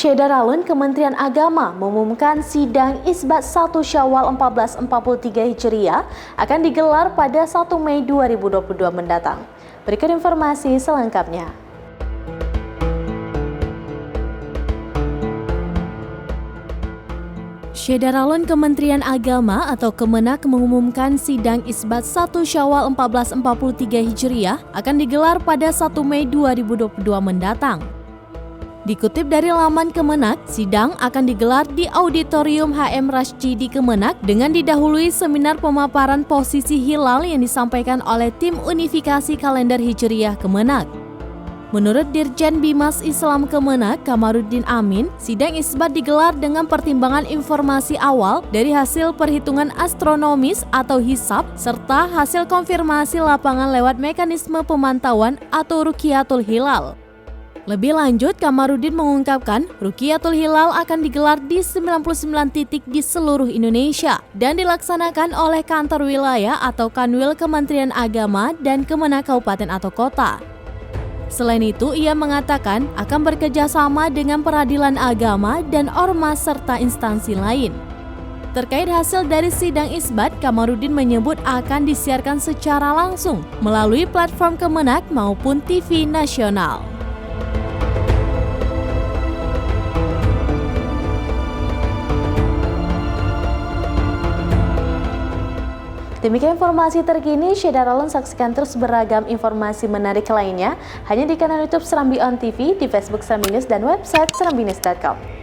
Syederalun Kementerian Agama mengumumkan sidang Isbat 1 Syawal 1443 Hijriah akan digelar pada 1 Mei 2022 mendatang. Berikut informasi selengkapnya. Syederalun Kementerian Agama atau Kemenak mengumumkan sidang Isbat 1 Syawal 1443 Hijriah akan digelar pada 1 Mei 2022 mendatang. Dikutip dari laman Kemenak, sidang akan digelar di Auditorium HM Rashidi Kemenak dengan didahului seminar pemaparan posisi hilal yang disampaikan oleh tim unifikasi kalender Hijriah Kemenak. Menurut Dirjen Bimas Islam Kemenak, Kamarudin Amin, sidang isbat digelar dengan pertimbangan informasi awal dari hasil perhitungan astronomis atau hisab serta hasil konfirmasi lapangan lewat mekanisme pemantauan atau Ruqyatul Hilal. Lebih lanjut, Kamarudin mengungkapkan Ruqyatul Hilal akan digelar di 99 titik di seluruh Indonesia dan dilaksanakan oleh kantor wilayah atau Kanwil Kementerian Agama dan Kemenak Kabupaten atau Kota. Selain itu, ia mengatakan akan bekerja sama dengan peradilan agama dan ormas serta instansi lain. Terkait hasil dari sidang isbat, Kamarudin menyebut akan disiarkan secara langsung melalui platform Kemenak maupun TV nasional. Demikian informasi terkini, Syederalun saksikan terus beragam informasi menarik lainnya hanya di kanal YouTube Serambi On TV, di Facebook Serambi News dan website serambinews.com.